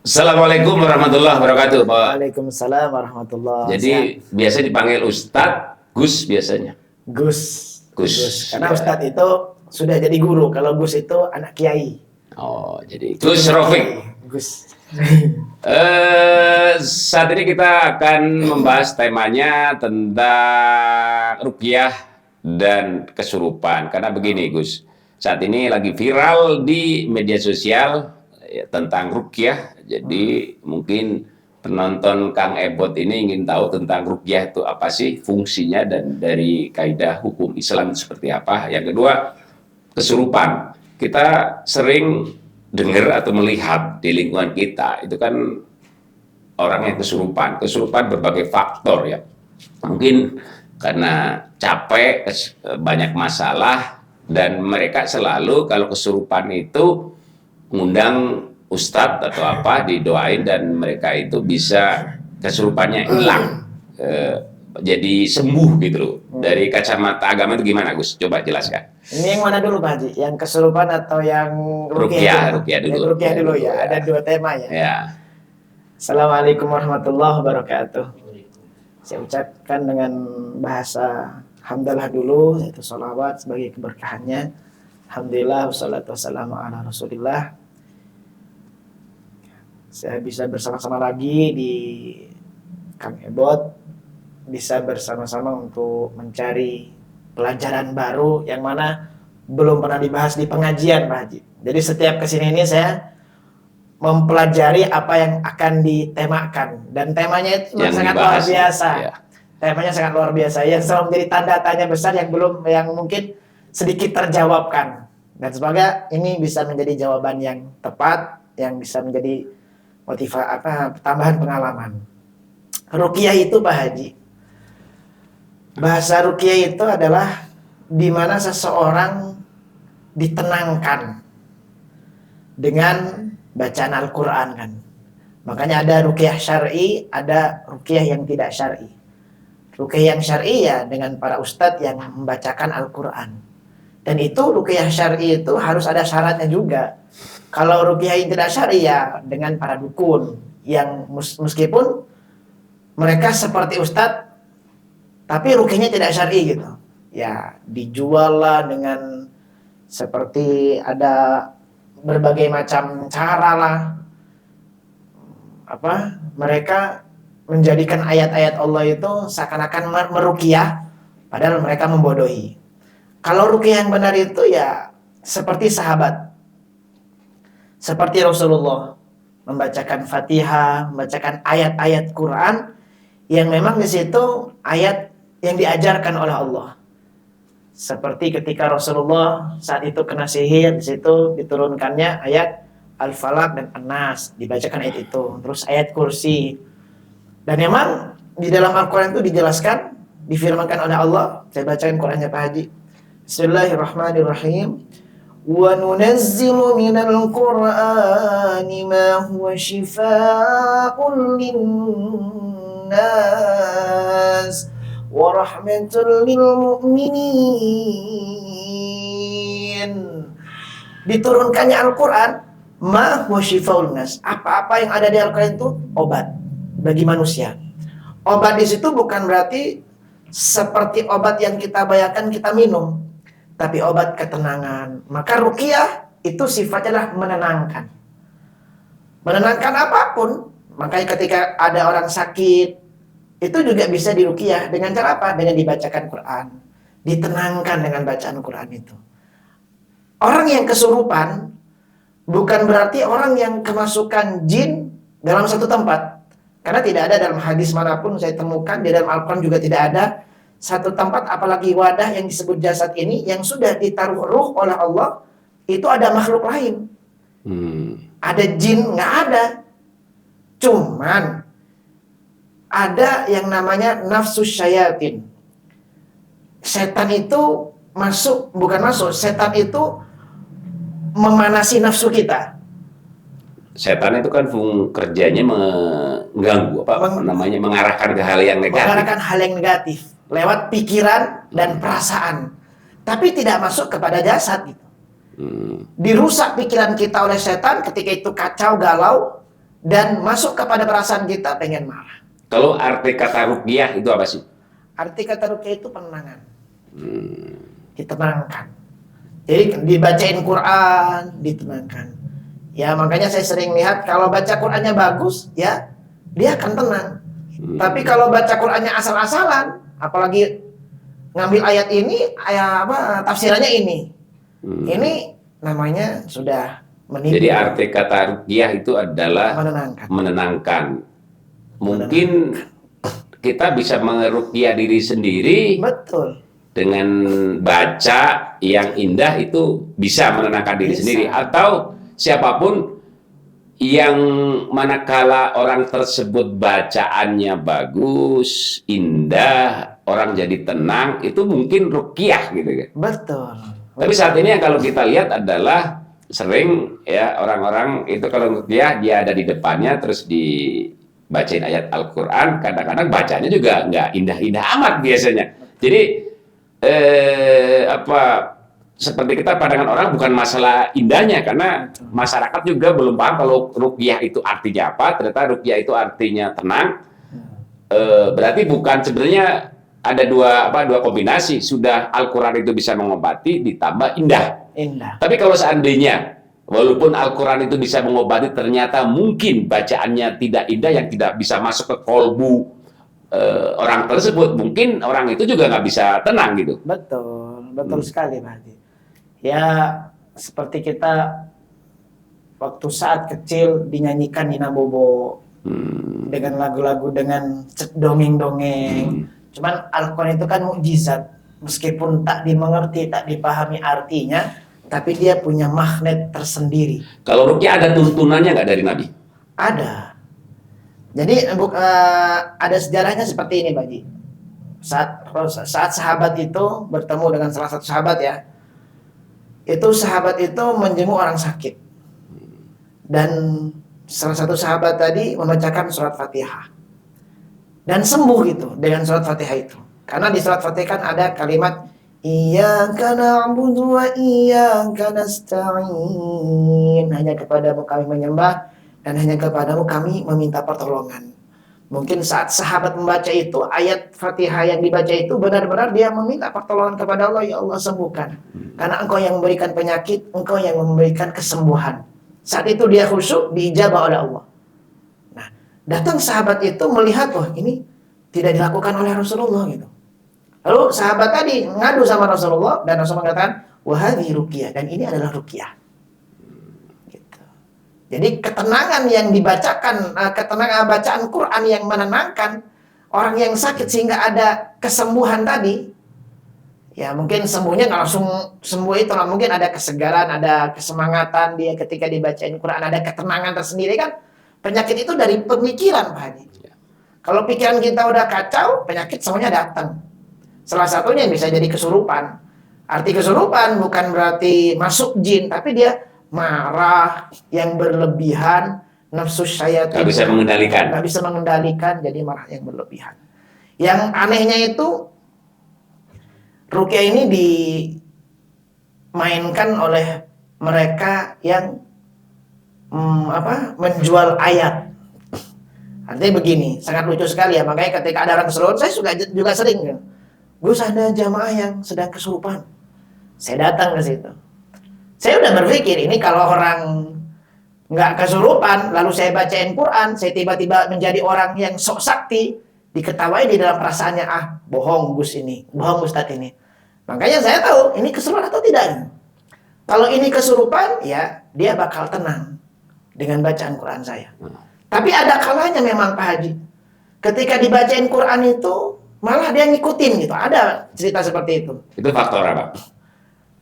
Assalamualaikum warahmatullahi wabarakatuh, Pak. Waalaikumsalam warahmatullahi Jadi wabarakatuh. biasa dipanggil Ustadz, Gus biasanya. Gus, Gus, karena ya. Ustadz itu sudah jadi guru. Kalau Gus itu anak kiai. Oh, jadi Gus Rofik. Gus. Saat ini kita akan membahas temanya tentang ruqyah dan kesurupan. Karena begini, Gus. Saat ini lagi viral di media sosial ya, tentang ruqyah. Jadi mungkin penonton Kang Ebot ini ingin tahu tentang ruqyah itu apa sih fungsinya dan dari kaidah hukum Islam itu seperti apa. Yang kedua, kesurupan. Kita sering dengar atau melihat di lingkungan kita itu kan orang yang kesurupan berbagai faktor ya, mungkin karena capek, banyak masalah, dan mereka selalu kalau kesurupan itu ngundang ustadz atau apa, didoain dan mereka itu bisa kesurupannya hilang, jadi sembuh gitu loh. Dari kacamata agama itu gimana, Gus? Coba jelaskan. Ini yang mana dulu, Pak Haji? Yang kesurupan atau yang ruqyah? Ruqyah dulu. Yang ruqyah dulu ya. Ada dua tema ya. Ya. Assalamualaikum warahmatullahi wabarakatuh. Saya ucapkan dengan bahasa hamdalah dulu, yaitu sholawat sebagai keberkahannya. Alhamdulillah, wassalatu wassalamu ala rasulillah. Saya bisa bersama-sama lagi di Kang Ebot, bisa bersama-sama untuk mencari pelajaran baru yang mana belum pernah dibahas di pengajian, Pak Haji. Jadi setiap kesini ini saya mempelajari apa yang akan ditemakan, dan temanya itu sangat luar biasa. Ya. Temanya sangat luar biasa yang selalu menjadi tanda tanya besar yang mungkin sedikit terjawabkan, dan semoga ini bisa menjadi jawaban yang tepat yang bisa menjadi tambahan pengalaman. Ruqyah itu, Pak Haji, bahasa ruqyah itu adalah di mana seseorang ditenangkan dengan bacaan Al-Quran kan. Makanya ada ruqyah syar'i, ada ruqyah yang tidak syar'i. Ruqyah yang syar'i ya dengan para ustadz yang membacakan Al-Quran. Dan itu ruqyah syar'i itu harus ada syaratnya juga. Kalau ruqyah yang tidak syar'i ya dengan para dukun yang meskipun mereka seperti ustadz tapi ruqyahnya tidak syar'i gitu. Ya, dijual lah dengan seperti ada berbagai macam cara lah. Mereka menjadikan ayat-ayat Allah itu seakan-akan meruqyah, padahal mereka membodohi. Kalau ruqyah yang benar itu ya seperti sahabat. Seperti Rasulullah membacakan Fatihah, membacakan ayat-ayat Quran yang memang di situ ayat yang diajarkan oleh Allah. Seperti ketika Rasulullah saat itu kena sihir, di situ diturunkannya ayat Al-Falaq dan An-Nas, dibacakan ayat itu, terus ayat kursi. Dan memang di dalam Al-Quran itu dijelaskan, difirmankan oleh Allah. Saya bacakan Qurannya Pak Haji. Bismillahirrahmanirrahim. Wa nunazzilu minal Qur'ani ma huwa shifaa'un linnas wa rahmatul lil mu'minin. Diturunkannya Al-Quran, ma huwa shifaa'un nas. Apa-apa yang ada di Al-Quran itu obat bagi manusia. Obat di situ bukan berarti seperti obat yang kita bayangkan kita minum, tapi obat ketenangan. Maka ruqyah itu sifatnya adalah menenangkan. Menenangkan apapun. Makanya ketika ada orang sakit, itu juga bisa diruqyah dengan cara apa? Dengan dibacakan Quran. Ditenangkan dengan bacaan Quran itu. Orang yang kesurupan bukan berarti orang yang kemasukan jin dalam satu tempat. Karena tidak ada dalam hadis manapun saya temukan, di dalam Al-Quran juga tidak ada satu tempat, apalagi wadah yang disebut jasad ini yang sudah ditaruh ruh oleh Allah, itu ada makhluk lain. Ada jin, nggak ada. Cuman ada yang namanya nafsu syayatin. Setan itu setan itu memanasi nafsu kita. Setan itu kan kerjanya mengganggu, mengarahkan ke hal yang negatif. Mengarahkan hal yang negatif lewat pikiran dan perasaan, tapi tidak masuk kepada jasad gitu. Dirusak pikiran kita oleh setan ketika itu kacau galau, dan masuk kepada perasaan kita pengen marah. Kalau arti kata ruqyah itu apa sih? Arti kata ruqyah itu penenangan. Ditenangkan. Jadi dibacain Quran, ditenangkan. Ya makanya saya sering lihat kalau baca Qurannya bagus, ya dia akan tenang. Tapi kalau baca Qurannya asal-asalan, apalagi ngambil ayat ini, tafsirannya ini namanya sudah menipu. Jadi arti kata ruqyah itu adalah menenangkan. Mungkin kita bisa mengeruqyah diri sendiri. Betul. Dengan baca yang indah itu bisa menenangkan diri sendiri, atau siapapun yang manakala orang tersebut bacaannya bagus, indah, orang jadi tenang, itu mungkin ruqyah gitu kan. Betul. Tapi saat ini yang kalau kita lihat adalah sering ya orang-orang itu kalau ruqyah dia ada di depannya terus dibacain ayat Al-Qur'an, kadang-kadang bacanya juga nggak indah-indah amat biasanya. Jadi seperti kita pandangan orang bukan masalah indahnya, karena masyarakat juga belum paham kalau ruqyah itu artinya apa. Ternyata ruqyah itu artinya tenang. Berarti bukan, sebenarnya ada dua kombinasi. Sudah Al-Qur'an itu bisa mengobati ditambah indah. Tapi kalau seandainya walaupun Al-Qur'an itu bisa mengobati, ternyata mungkin bacaannya tidak indah, yang tidak bisa masuk ke kolbu orang tersebut, mungkin orang itu juga nggak bisa tenang gitu. Betul sekali Pak Haji. Ya seperti kita waktu saat kecil dinyanyikan Nina Bobo dengan lagu-lagu, dengan dongeng-dongeng. Cuman Al-Quran itu kan mukjizat, meskipun tak dimengerti, tak dipahami artinya, tapi dia punya magnet tersendiri. Kalau ruqyah ada tuntunannya nggak dari Nabi? Ada. Jadi ada sejarahnya seperti ini, Pak Haji. Saat sahabat itu bertemu dengan salah satu sahabat ya, itu sahabat itu menjenguk orang sakit, dan salah satu sahabat tadi membacakan surat Fatihah dan sembuh gitu dengan surat Fatihah itu. Karena di surat Fatihah kan ada kalimat Iyyaka na'budu wa iyyaka nasta'in, hanya kepadamu kami menyembah dan hanya kepadamu kami meminta pertolongan. Mungkin saat sahabat membaca itu, ayat Fatihah yang dibaca itu benar-benar dia meminta pertolongan kepada Allah, ya Allah sembuhkan. Karena engkau yang memberikan penyakit, engkau yang memberikan kesembuhan. Saat itu dia khusyuk, diijabah oleh Allah. Nah, datang sahabat itu melihat, wah ini tidak dilakukan oleh Rasulullah gitu. Lalu sahabat tadi ngadu sama Rasulullah, dan Rasulullah mengatakan, wahadhi ruqyah, dan ini adalah ruqyah. Jadi ketenangan yang dibacakan, ketenangan bacaan Quran yang menenangkan orang yang sakit sehingga ada kesembuhan tadi. Ya mungkin sembuhnya nggak langsung sembuh itu, mungkin ada kesegaran, ada kesemangatan dia ketika dibacain Quran, ada ketenangan tersendiri kan. Penyakit itu dari pemikiran, Pak Haji. Kalau pikiran kita udah kacau, penyakit semuanya datang. Salah satunya bisa jadi kesurupan. Arti kesurupan bukan berarti masuk jin, tapi dia marah yang berlebihan, nafsu syaitan nggak bisa mengendalikan, jadi marah yang berlebihan. Yang anehnya itu ruqyah ini dimainkan oleh mereka yang menjual ayat. Artinya begini, sangat lucu sekali ya. Makanya ketika ada orang kesurupan, saya juga sering kan, Gus, ada jamaah yang sedang kesurupan, saya datang ke situ. Saya udah berpikir, ini kalau orang nggak kesurupan, lalu saya bacain Quran, saya tiba-tiba menjadi orang yang sok sakti, diketawain di dalam perasaannya, bohong Gus ini, bohong Ustadz ini. Makanya saya tahu, ini kesurupan atau tidak. Kalau ini kesurupan, ya dia bakal tenang dengan bacaan Quran saya. Tapi ada kalanya memang Pak Haji, ketika dibacain Quran itu, malah dia ngikutin gitu. Ada cerita seperti itu. Itu faktor apa?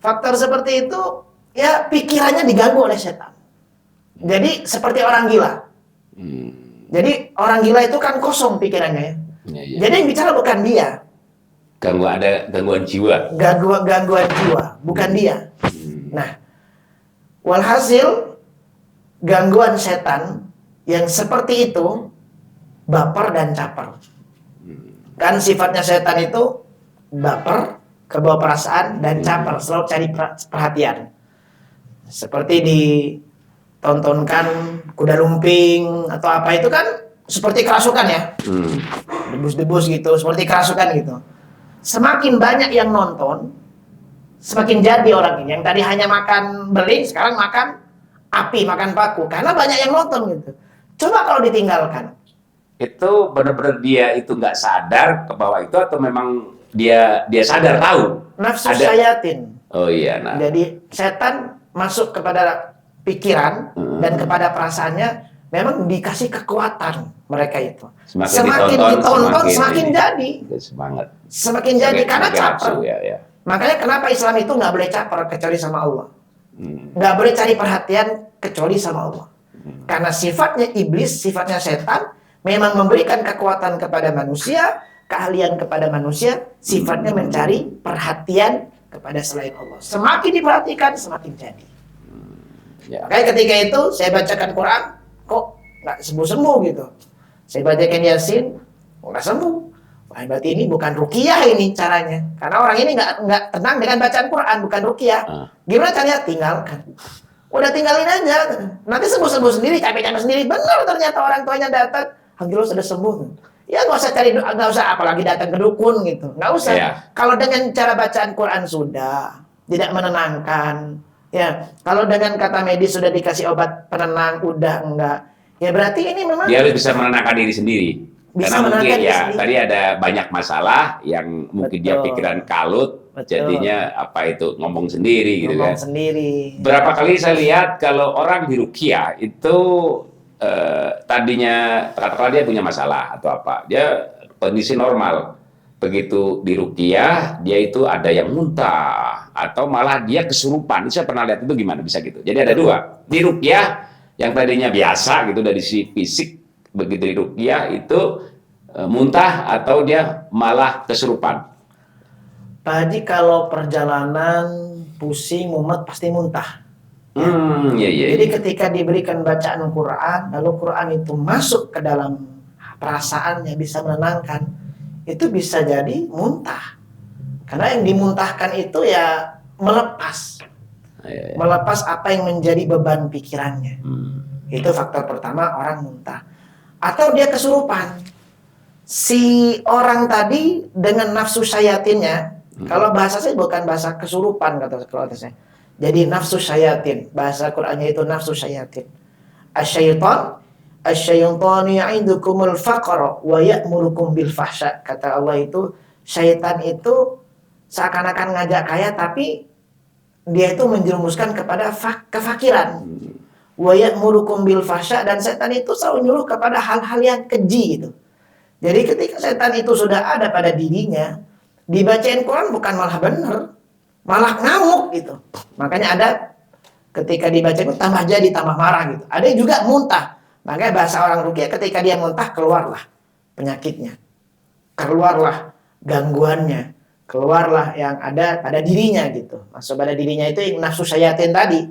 Faktor seperti itu, ya pikirannya diganggu oleh setan. Jadi seperti orang gila. Jadi orang gila itu kan kosong pikirannya ya. Jadi yang bicara bukan dia. Gangguan jiwa. Gangguan jiwa, bukan dia. Nah, walhasil gangguan setan yang seperti itu baper dan caper. Kan sifatnya setan itu baper, kebawa perasaan, dan caper, selalu cari perhatian. Seperti di tontonkan kuda lumping atau apa itu kan seperti kerasukan ya. Debus-debus gitu, seperti kerasukan gitu. Semakin banyak yang nonton, semakin jadi orang ini. Yang tadi hanya makan beling, sekarang makan api, makan paku. Karena banyak yang nonton gitu. Coba kalau ditinggalkan. Itu benar-benar dia itu nggak sadar ke bawah itu atau memang dia sadar tahu? Nafsu Ada. syayatin. Oh iya, nah. Jadi setan masuk kepada pikiran dan kepada perasaannya, memang dikasih kekuatan mereka itu. Semakin ditonton, semakin jadi. Semangat. Semakin jadi karena caper. Ya. Makanya kenapa Islam itu nggak boleh caper kecuali sama Allah. Nggak boleh cari perhatian kecuali sama Allah. Karena sifatnya iblis, sifatnya setan, memang memberikan kekuatan kepada manusia, keahlian kepada manusia, sifatnya mencari perhatian kepada selain Allah. Semakin diperhatikan, semakin jadi. Ya. Makanya ketika itu saya bacakan Quran, kok nggak sembuh-sembuh gitu. Saya bacakan Yasin, kok nggak sembuh. Wah, berarti ini bukan ruqyah ini caranya. Karena orang ini nggak tenang dengan bacaan Quran, bukan ruqyah. Gimana caranya? Tinggalkan. Udah tinggalin aja. Nanti sembuh-sembuh sendiri, capek-capek sendiri. Benar ternyata orang tuanya datang, alhamdulillah sudah sembuh. Ya nggak usah cari, nggak usah apalagi datang ke dukun gitu. Nggak usah. Ya. Kalau dengan cara bacaan Quran sudah tidak menenangkan. Ya, kalau dengan kata medis sudah dikasih obat penenang, udah enggak. Ya berarti ini memang Dia harus bisa menenangkan diri sendiri. Bisa Karena mungkin menenangkan diri ya sendiri. tadi ada banyak masalah yang mungkin dia Betul. pikiran kalut, Betul. jadinya apa itu ngomong sendiri gitu ngomong kan. sendiri. Berapa kali saya lihat kalau orang di ruqyah itu tadinya katakanlah dia punya masalah atau apa, dia kondisi normal. Begitu di ruqyah, dia itu ada yang muntah atau malah dia kesurupan. Saya pernah lihat itu gimana bisa gitu. Jadi ada dua. Di ruqyah yang tadinya biasa gitu dari si fisik, begitu di ruqyah itu muntah atau dia malah kesurupan. Pak Haji, kalau perjalanan pusing, mumet pasti muntah. Iya. Jadi ketika diberikan bacaan Quran, lalu Quran itu masuk ke dalam perasaannya, bisa menenangkan, itu bisa jadi muntah. Karena yang dimuntahkan itu ya melepas. Iya. Melepas apa yang menjadi beban pikirannya. Itu faktor pertama, orang muntah. Atau dia kesurupan. Si orang tadi dengan nafsu syayatinnya, kalau bahasa saya bukan bahasa kesurupan kata saya. Jadi nafsu syayatin, bahasa Qur'annya itu nafsu syayatin. Asyaitanu ya'idukumul faqra wa ya'murukum bil fahsya. Kata Allah itu, syaitan itu seakan-akan ngajak kaya tapi dia itu menjerumuskan kepada kefakiran. Wa ya'murukum bil fahsya, dan setan itu selalu nyuruh kepada hal-hal yang keji gitu. Jadi ketika setan itu sudah ada pada dirinya, dibacain Quran bukan malah benar, malah ngamuk gitu. Makanya ada ketika dibacain tambah jadi, tambah marah gitu. Ada juga muntah. Makanya bahasa orang ruqyah ketika dia muntah, keluarlah penyakitnya, keluarlah gangguannya, keluarlah yang ada pada dirinya gitu. Masuk pada dirinya itu yang nafsu syayatin tadi.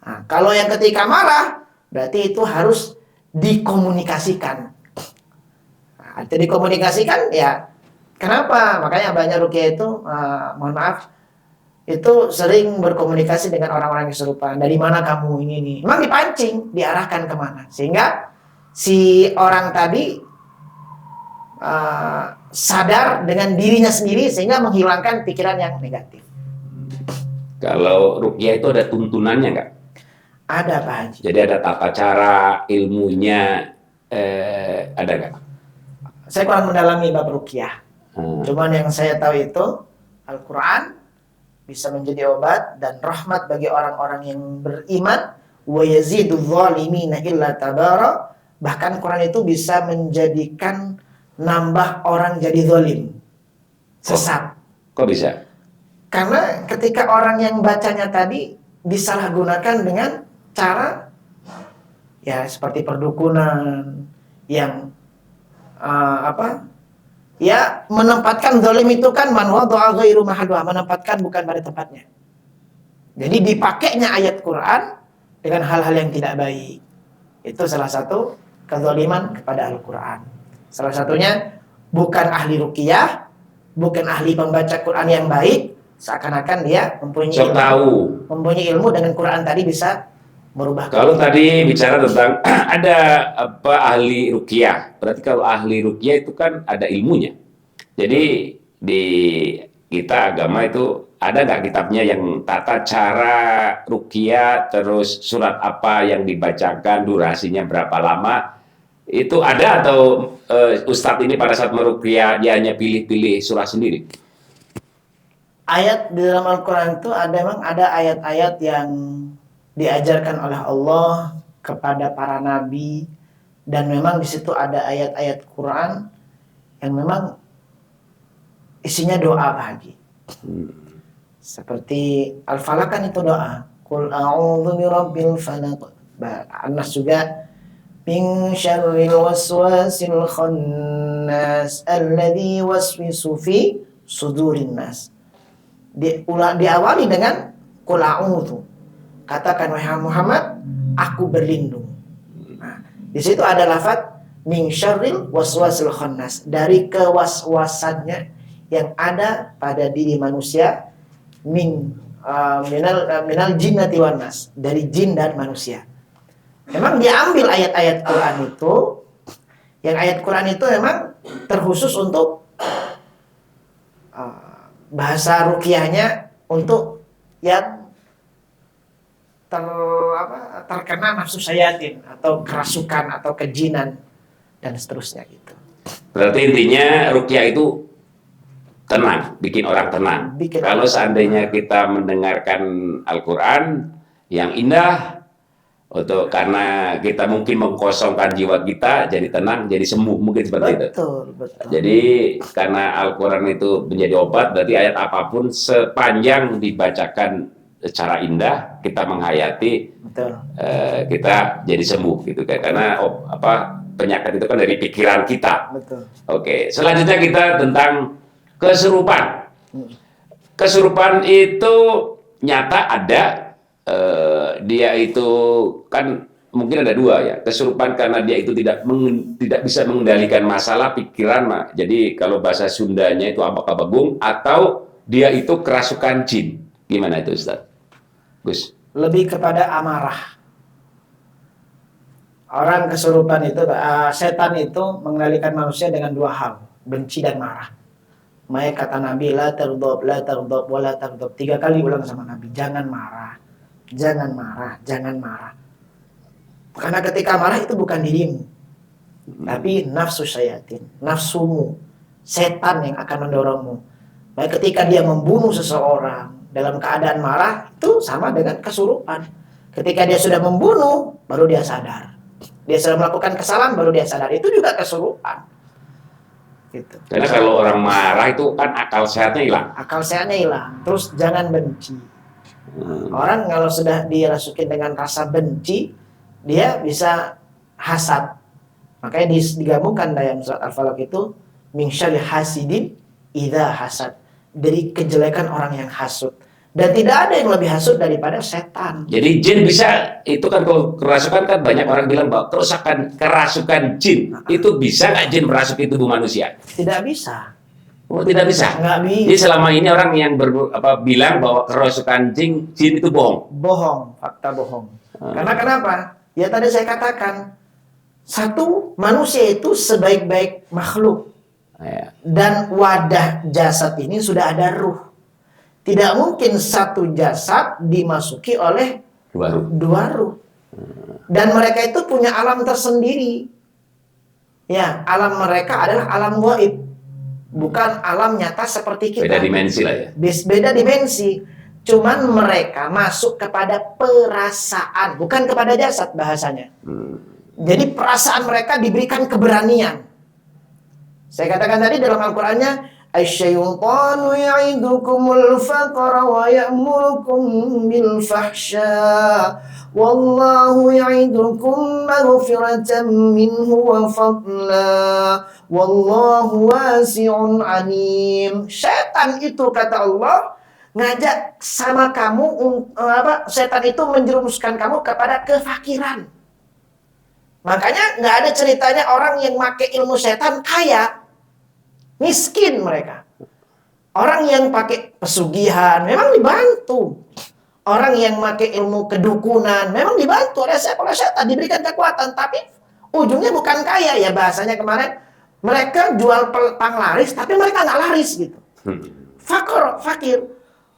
Nah, kalau yang ketika marah, berarti itu harus dikomunikasikan. Nah, itu dikomunikasikan ya. Kenapa? Makanya banyak ruqyah itu, mohon maaf, itu sering berkomunikasi dengan orang-orang yang kesurupan. Dari mana kamu ini? Memang dipancing, diarahkan kemana. Sehingga si orang tadi sadar dengan dirinya sendiri sehingga menghilangkan pikiran yang negatif. Kalau ruqyah itu ada tuntunannya nggak? Ada Pak Haji. Jadi ada tata cara, ilmunya, ada nggak? Saya kurang mendalami bab ruqyah. Cuman yang saya tahu itu Al-Quran bisa menjadi obat dan rahmat bagi orang-orang yang beriman. Wa yazidul zalimina illa tabara. Bahkan Quran itu bisa menjadikan nambah orang jadi zalim, sesat. Kok bisa? Karena ketika orang yang bacanya tadi disalahgunakan dengan cara ya seperti perdukunan yang ya menempatkan zalim itu kan man wada'a ghairu mahadwa, menempatkan bukan pada tempatnya. Jadi dipakainya ayat Quran dengan hal-hal yang tidak baik. Itu salah satu kezaliman kepada Al-Quran. Salah satunya bukan ahli ruqyah, bukan ahli pembaca Quran yang baik, seakan-akan dia mempunyai ilmu dengan Quran tadi bisa merubah Kalau keadaan. tadi bicara tentang ada apa ahli ruqyah, berarti kalau ahli ruqyah itu kan ada ilmunya. Jadi di kita agama itu ada nggak kitabnya yang tata cara ruqyah, terus surat apa yang dibacakan, durasinya berapa lama? Itu ada atau Ustadz ini pada saat meruqyah dia hanya pilih-pilih surah sendiri? Ayat di dalam Al-Quran itu memang ada ayat-ayat yang diajarkan oleh Allah kepada para nabi, dan memang di situ ada ayat-ayat Quran yang memang isinya doa, Pak Haji. Seperti Al-Falaq kan itu doa. Qul a'udzu birabbil falaq. An-Nas juga min syarril waswasil khannas alladzi waswisu fi sudurin nas. Diawali dengan qul a'udzu. Katakan wahai Muhammad, aku berlindung. Nah, di situ ada lafaz min syarril waswasil khannas, dari kewaswasannya yang ada pada diri manusia, minal jinnati wan nas, dari jin dan manusia. Memang diambil ayat-ayat Quran itu, yang ayat Quran itu memang terkhusus untuk bahasa ruqyahnya untuk yang terkena nafsu syayatin atau kerasukan atau kejinan dan seterusnya gitu. Berarti intinya ruqyah itu tenang, bikin orang tenang. Kalau seandainya kita mendengarkan Al-Quran yang indah, karena kita mungkin mengkosongkan jiwa kita, jadi tenang, jadi sembuh, mungkin seperti itu. Betul. Jadi karena Al-Quran itu menjadi obat, berarti ayat apapun sepanjang dibacakan secara indah, kita menghayati, kita jadi sembuh gitu kan. Karena penyakit itu kan dari pikiran kita. Betul. Oke, selanjutnya kita tentang kesurupan. Kesurupan itu nyata ada. Dia itu kan mungkin ada dua ya. Kesurupan karena dia itu tidak bisa mengendalikan masalah pikiran. Jadi kalau bahasa Sundanya itu abak-abagum, atau dia itu kerasukan jin. Gimana itu, Ustaz? Gus. Lebih kepada amarah. Orang kesurupan itu, setan itu mengendalikan manusia dengan dua hal, benci dan marah. Makanya kata Nabi, la taghdab, la taghdab, wa la taghdab. 3 kali ulang sama Nabi, jangan marah, jangan marah, jangan marah. Karena ketika marah itu bukan dirimu, tapi nafsu syayatin, nafsumu, setan yang akan mendorongmu. Baik ketika dia membunuh seseorang dalam keadaan marah, itu sama dengan kesurupan. Ketika dia sudah membunuh, baru dia sadar. Dia sudah melakukan kesalahan, baru dia sadar. Itu juga kesurupan. Gitu. Karena kalau orang marah itu kan akal sehatnya hilang. Akal sehatnya hilang. Terus jangan benci. Orang kalau sudah dirasukin dengan rasa benci, dia bisa hasad. Makanya digabungkan dalam surat Al-Falaq itu, min syarri hasidin idza hasad, dari kejelekan orang yang hasud. Dan tidak ada yang lebih hasud daripada setan. Jadi jin bisa, itu kan kalau kerasukan kan banyak orang bilang bahwa kerasukan jin, itu bisa nggak jin merasuki tubuh manusia? Tidak bisa. Oh, tidak bisa. Nggak bisa. Jadi selama ini orang yang bilang bahwa kerasukan jin itu bohong. Bohong, fakta bohong. Karena kenapa? Ya tadi saya katakan, satu, manusia itu sebaik-baik makhluk. Dan wadah jasad ini sudah ada ruh. Tidak mungkin satu jasad dimasuki oleh dua ruh. Dan mereka itu punya alam tersendiri. Ya, alam mereka adalah alam gaib. Bukan alam nyata seperti kita. Beda dimensi lah ya. Beda dimensi. Cuman mereka masuk kepada perasaan, bukan kepada jasad bahasanya. Jadi perasaan mereka diberikan keberanian. Saya katakan tadi dalam Al-Qur'annya, asy-syaitanu ya'idukumul faqra wa ya'murukum bil fahsya wallahu ya'idukum maghfiratan minhu wa fadla wallahu wasi'un alim. Setan itu, kata Allah, ngajak sama kamu, setan itu menjerumuskan kamu kepada kefakiran. Makanya nggak ada ceritanya orang yang pakai ilmu setan kaya. Miskin mereka. Orang yang pakai pesugihan memang dibantu. orang yang pakai ilmu kedukunan memang dibantu oleh setan, diberikan kekuatan, tapi ujungnya bukan kaya ya bahasanya kemarin. Mereka jual panglaris, tapi mereka nggak laris gitu. Fakir.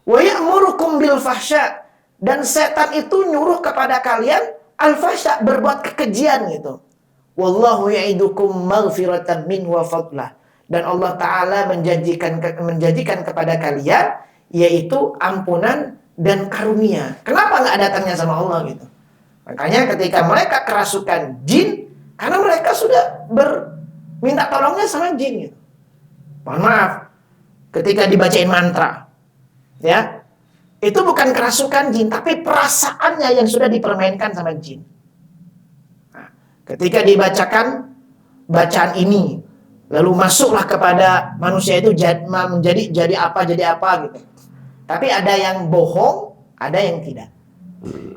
Wa ya'murukum bil fahsya, dan setan itu nyuruh kepada kalian al-fahsya, berbuat kekejian gitu. Wallahu ya'idukum maghfiratan minhu wa fadlah, dan Allah Ta'ala menjanjikan kepada kalian yaitu ampunan dan karunia. Kenapa nggak datangnya sama Allah gitu? Makanya ketika mereka kerasukan jin, karena mereka sudah minta tolongnya sama jin gitu. Mohon maaf, ketika dibacain mantra, ya, itu bukan kerasukan jin, tapi perasaannya yang sudah dipermainkan sama jin. Nah, ketika dibacakan bacaan ini, lalu masuklah kepada manusia itu jadi apa gitu. Tapi ada yang bohong, ada yang tidak.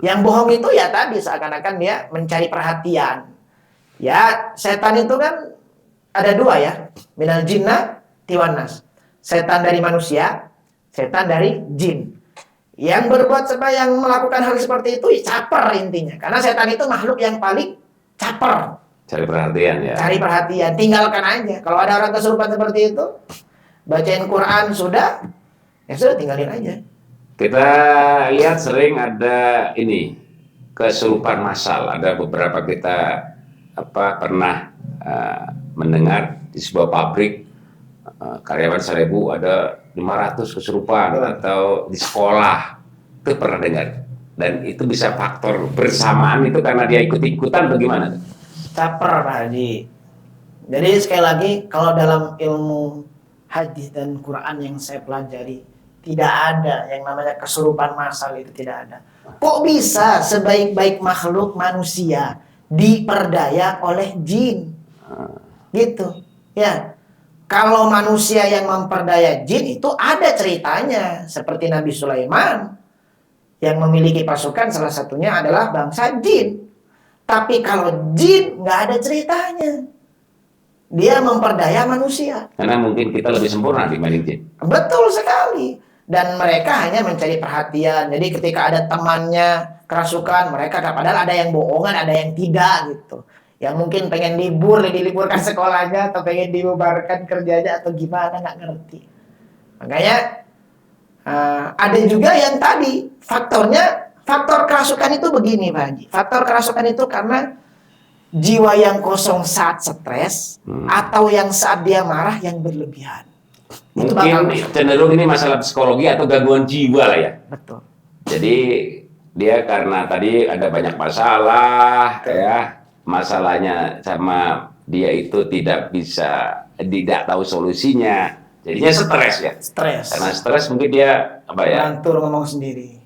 Yang bohong itu ya tadi seakan-akan dia mencari perhatian. Ya, setan itu kan ada dua ya, minal jinnah tiwanas. Setan dari manusia, setan dari jin. Yang berbuat yang melakukan hal seperti itu caper intinya. Karena setan itu makhluk yang paling caper. Cari perhatian ya. Cari perhatian, tinggalkan aja. Kalau ada orang kesurupan seperti itu, bacain Quran sudah, ya sudah tinggalin aja. Kita lihat sering ada ini kesurupan massal. Ada beberapa kita pernah mendengar di sebuah pabrik karyawan 1000 ada 500 kesurupan, atau di sekolah itu pernah dengar. Dan itu bisa faktor bersamaan itu karena dia ikut-ikutan bagaimana? Caper Pak Haji. Jadi sekali lagi kalau dalam ilmu hadis dan Quran yang saya pelajari, tidak ada yang namanya kesurupan massal, itu tidak ada. Kok bisa sebaik-baik makhluk manusia diperdaya oleh jin? Gitu. Ya. Kalau manusia yang memperdaya jin itu ada ceritanya, seperti Nabi Sulaiman yang memiliki pasukan, salah satunya adalah bangsa jin. Tapi kalau jin nggak ada ceritanya. Dia memperdaya manusia. Karena mungkin kita lebih sempurna dibanding jin. Betul sekali. Dan mereka hanya mencari perhatian. Jadi ketika ada temannya kerasukan, mereka padahal ada yang bohongan, ada yang tidak gitu. Yang mungkin pengen diliburkan sekolahnya, atau pengen dibubarkan kerjanya, atau gimana, nggak ngerti. Makanya ada juga yang tadi faktor kerasukan itu begini Pak Haji. Faktor kerasukan itu karena jiwa yang kosong saat stres, atau yang saat dia marah yang berlebihan. Mungkin cenderung ini masalah psikologi atau gangguan jiwa lah ya. Betul. Jadi dia karena tadi ada banyak masalah ya. Masalahnya sama dia itu tidak tahu solusinya, jadinya stres ya. Stres. Karena stres mungkin dia ngelantur ngomong sendiri.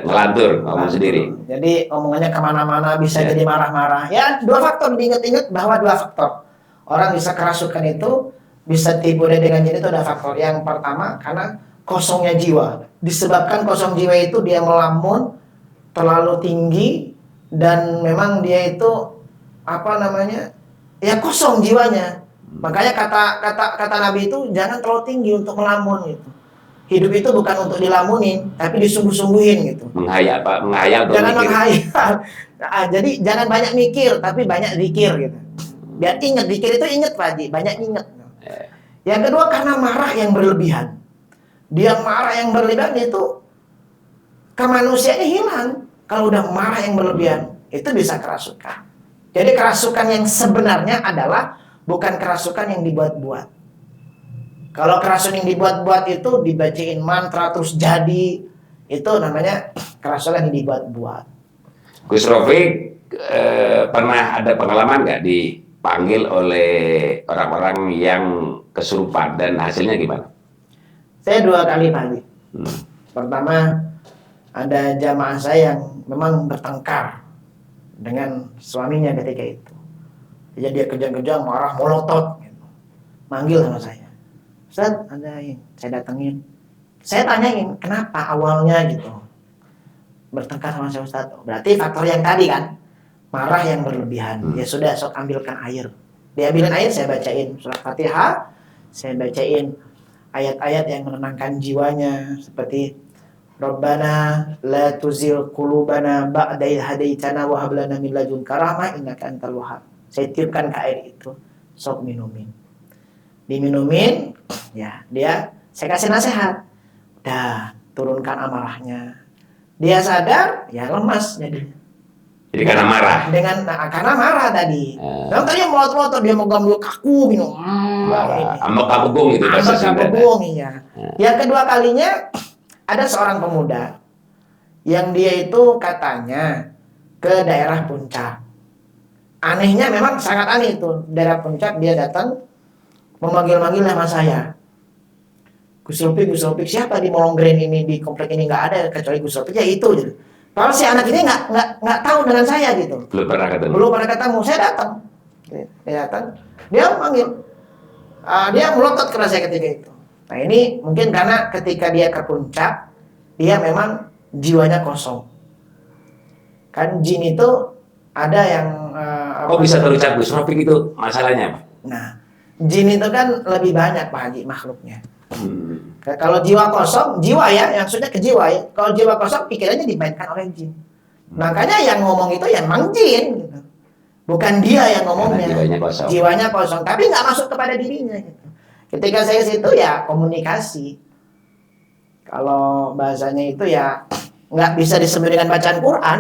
Ngelantur ngomong sendiri. Jadi omongannya kemana-mana, bisa jadi marah-marah. Ya, dua faktor, diingat-ingat bahwa dua faktor. Orang bisa kerasukan itu, bisa timbul dengan jin itu ada faktor. Yang pertama karena kosongnya jiwa. Disebabkan kosong jiwa itu dia melamun terlalu tinggi, dan memang dia itu ya kosong jiwanya. Makanya kata Nabi itu jangan terlalu tinggi untuk melamun gitu. Hidup itu bukan untuk dilamunin, tapi disungguh-sungguhin gitu. Menghayal Jangan menghayal. Nah, jadi jangan banyak mikir, tapi banyak zikir gitu. Biar ingat, zikir itu ingat Pak Haji, banyak ingat. Yang kedua karena marah yang berlebihan. Dia marah yang berlebihan itu kemanusiaannya hilang. Kalau udah marah yang berlebihan, itu bisa kerasukan. Jadi kerasukan yang sebenarnya adalah bukan kerasukan yang dibuat-buat. Kalau kerasukan yang dibuat-buat itu dibacain mantra terus jadi, itu namanya kerasukan yang dibuat-buat. Gus Rofiq pernah ada pengalaman nggak dipanggil oleh orang-orang yang kesurupan dan hasilnya gimana? Saya 2 kali Pak Haji. Pertama ada jamaah saya yang memang bertengkar dengan suaminya ketika itu. Jadi dia kejang-kejang, marah, melotot gitu. Manggil sama saya. Ustaz, ada yang saya datengin. Saya tanyain, kenapa awalnya gitu. Bertengkar sama saya Ustaz. Berarti faktor yang tadi kan, marah yang berlebihan. Ya sudah, sok ambilkan air. Diambilin air, saya bacain surat Fatihah. Saya bacain ayat-ayat yang menenangkan jiwanya. Seperti Rabbana la tuzigh qulubana ba'da idh hadaitana wa hab lana min ladunka rahmah innaka antal wahhab. Saya tiupkan ke air itu, sok minumin. Diminumin, ya saya kasih nasihat. Udah, turunkan amarahnya. Dia sadar, ya lemas jadinya. Jadi karena marah. Karena marah tadi. Yang tadi melotot-melotot, dia megang kaku minum. Ambek kabung gitu. Ambek kabung, iya. Yang kedua kalinya, ada seorang pemuda yang dia itu katanya ke daerah puncak. Anehnya memang sangat aneh itu. Daerah puncak dia datang memanggil-manggil nama saya. Gus Rupik, siapa di Molong Grand ini, di komplek ini nggak ada kecuali Gus Rupik, ya itu gitu. Kalau si anak ini nggak tahu dengan saya gitu. Belum pernah ketemu. Saya datang. Dia manggil. Dia melotot keras saya ketika itu. Nah ini mungkin karena ketika dia ke puncak, dia memang jiwanya kosong. Kan jin itu ada yang... Kok bisa terucap Gus Rupik itu masalahnya apa? Nah, jin itu kan lebih banyak Pak Haji makhluknya. Kalau jiwa kosong, jiwa ya, yang sudah ke jiwa ya. Kalau jiwa kosong, pikirannya dimainkan oleh jin. Makanya yang ngomong itu ya memang jin. Gitu. Bukan dia yang ngomongnya. Jiwanya kosong. Tapi nggak masuk kepada dirinya. Gitu. Ketika saya situ ya komunikasi. Kalau bahasanya itu ya nggak bisa disebut dengan bacaan Quran.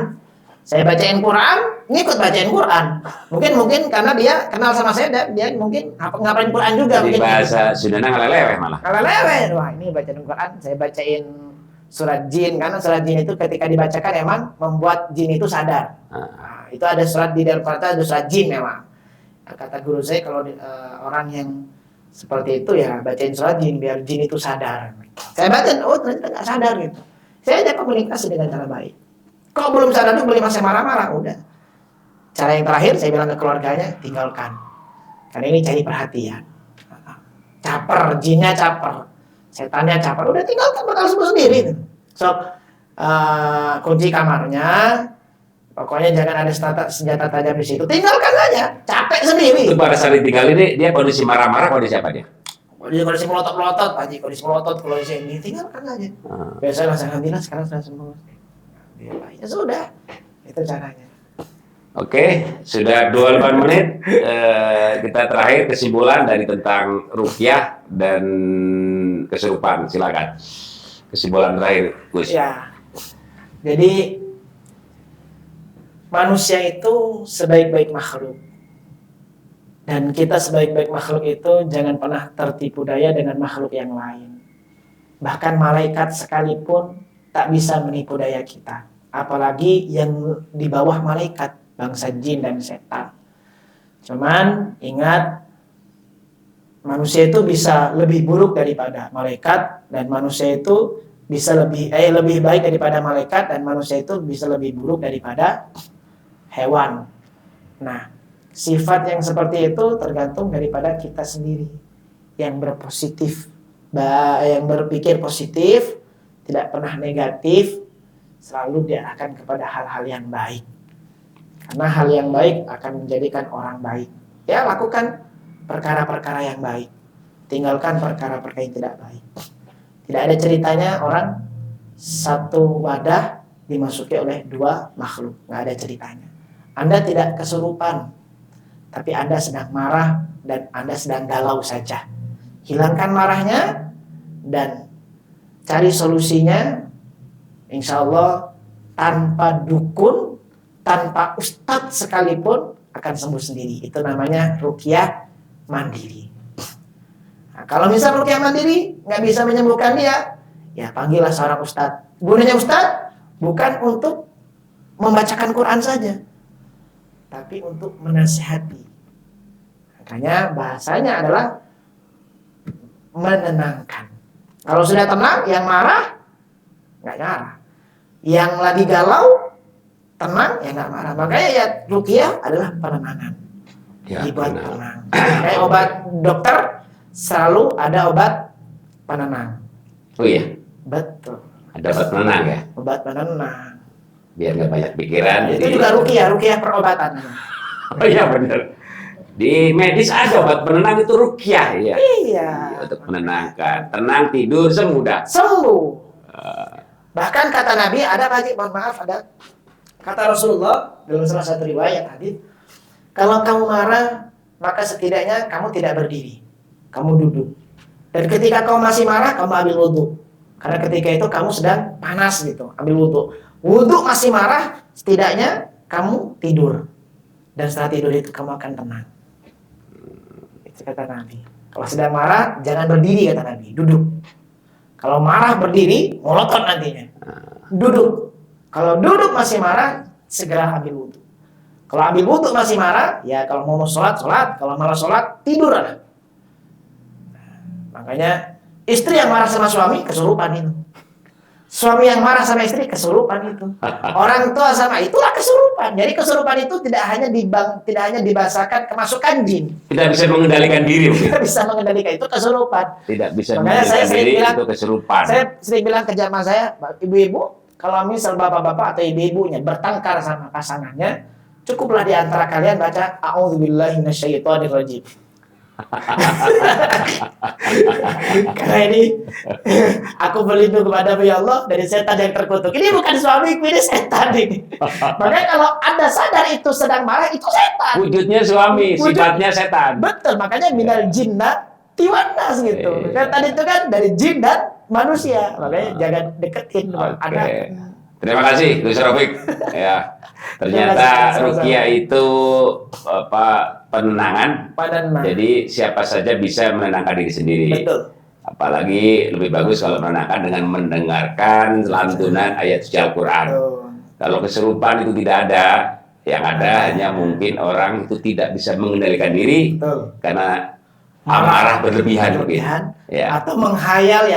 Saya bacain Quran, ngikut bacain Quran. Mungkin karena dia kenal sama saya, dia mungkin ngapain Quran juga. Jadi bahasa Sundana ngaleleweh malah. Ngaleleweh, wah ini bacain Quran, saya bacain surat jin. Karena surat jin itu ketika dibacakan emang membuat jin itu sadar. Nah, itu ada surat di dalam Quran, ada surat jin memang. Kata guru saya kalau orang yang seperti itu ya bacain surat jin biar jin itu sadar. Saya bacain, oh ternyata nggak sadar gitu. Saya ada komunikasi dengan cara baik. Kalau belum sadar itu boleh masih marah-marah, udah. Cara yang terakhir saya bilang ke keluarganya, tinggalkan. Karena ini cari perhatian. Caper, jinnya caper. Setannya caper, udah tinggalkan, bakal sembuh sendiri. So, kunci kamarnya, pokoknya jangan ada senjata tajam di situ. Tinggalkan saja, capek sendiri. Itu pada saat ditinggal ini, dia kondisi marah-marah, kondisi apa dia? Kondisi melotot-melotot, Pak Haji. Kondisi melotot, kondisi ini, tinggalkan saja. Biasanya langsung alhamdulillah, sekarang sudah sembuh. Ya sudah, itu caranya. Oke, sudah 28 menit. Kita terakhir kesimpulan dari tentang ruqyah dan kesurupan. Silakan. Kesimpulan terakhir, Gus. Ya, jadi manusia itu sebaik-baik makhluk. Dan kita sebaik-baik makhluk itu jangan pernah tertipu daya dengan makhluk yang lain. Bahkan malaikat sekalipun tak bisa menipu daya kita, apalagi yang di bawah malaikat, bangsa jin dan setan. Cuman ingat, manusia itu bisa lebih buruk daripada malaikat, dan manusia itu bisa lebih baik daripada malaikat, dan manusia itu bisa lebih buruk daripada hewan. Nah, sifat yang seperti itu tergantung daripada kita sendiri yang berpositif, yang berpikir positif, tidak pernah negatif, selalu diarahkan kepada hal-hal yang baik. Karena hal yang baik akan menjadikan orang baik. Ya, lakukan perkara-perkara yang baik. Tinggalkan perkara-perkara yang tidak baik. Tidak ada ceritanya orang satu wadah dimasuki oleh dua makhluk. Nggak ada ceritanya. Anda tidak kesurupan, tapi Anda sedang marah dan Anda sedang galau saja. Hilangkan marahnya dan cari solusinya, insya Allah tanpa dukun, tanpa ustadz sekalipun akan sembuh sendiri. Itu namanya ruqyah mandiri. Nah, kalau misal ruqyah mandiri nggak bisa menyembuhkan dia, ya panggillah seorang ustadz. Gunanya ustadz bukan untuk membacakan Quran saja, tapi untuk menasihati. Makanya bahasanya adalah menenangkan. Kalau sudah tenang, yang marah nggak marah. Yang lagi galau, tenang, ya nggak marah. Makanya ya ruqyah adalah penenangan. Ya, Dibuat tenang. Kayak obat dokter selalu ada obat penenang. Oh iya, Betul. ada obat penenang ya, Obat penenang. biar nggak banyak pikiran. Itu jadi... juga ruqyah perobatan. Oh iya benar. Di medis ada obat penenang itu ruqyah ya. Iya. Untuk menenangkan, tenang tidur semudah. Sembuh. Bahkan kata Nabi ada lagi, mohon maaf, ada kata Rasulullah dalam salah satu riwayat hadis, kalau kamu marah maka setidaknya kamu tidak berdiri, kamu duduk. Dan ketika kamu masih marah, kamu ambil wudhu. Karena ketika itu kamu sedang panas gitu, ambil wudhu. Wudhu masih marah, setidaknya kamu tidur. Dan setelah tidur itu kamu akan tenang. Itu kata Nabi. Kalau sedang marah, jangan berdiri kata Nabi, duduk. Kalau marah berdiri, molotov nantinya. Duduk. Kalau duduk masih marah, segera ambil wudhu. Kalau ambil wudhu masih marah, ya kalau mau sholat, sholat. Kalau malah sholat, tidur lah. Makanya istri yang marah sama suami, kesurupan itu. Suami yang marah sama istri, kesurupan itu. Orang tua sama, itulah kesurupan. Jadi kesurupan itu tidak hanya dibahasakan kemasukan jin. Tidak bisa mengendalikan diri mungkin. Tidak bisa mengendalikan, itu kesurupan. Tidak bisa Makanya mengendalikan diri, bilang, itu kesurupan. Saya sering bilang ke jamaah saya, ibu-ibu, kalau misal bapak-bapak atau ibu-ibunya bertengkar sama pasangannya, cukuplah di antara kalian baca A'udzubillahi minasyaitonirrajim. Karena ini aku berlindung kepada ya Allah dari setan yang terkutuk. Ini bukan suamiku, ini setan ini. Makanya kalau Anda sadar itu sedang marah, itu setan. Wujudnya suami, sifatnya setan. Betul, makanya minal jinnat tiwanas gitu. Setan itu kan dari jin dan manusia. Makanya jangan deketin anak. Terima kasih Gus Rafiq. Ya, ternyata ruqyah itu penenangan. Jadi siapa saja bisa menenangkan diri sendiri. Betul. Apalagi lebih bagus kalau menenangkan dengan mendengarkan lantunan ayat suci Al-Quran. Kalau kesurupan itu tidak ada, yang ada hanya mungkin orang itu tidak bisa mengendalikan diri. Betul. Karena amarah berlebihan mungkin. Ya. Atau menghayal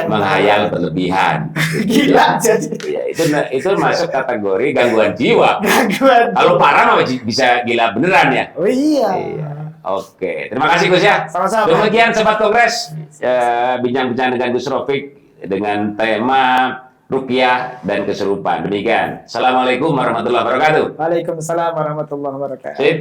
berlebihan. Gila jadi. Ya, itu masuk kategori gangguan jiwa. Gangguan. Kalau parah mah bisa gila beneran ya. Oh iya. Oke, terima kasih Gus ya. Sama-sama. Demikian Sobat Kongres, bincang-bincang dengan Gus Rafiq dengan tema ruqyah dan kesurupan. Demikian. Assalamualaikum warahmatullahi wabarakatuh. Waalaikumsalam warahmatullahi wabarakatuh. Sip.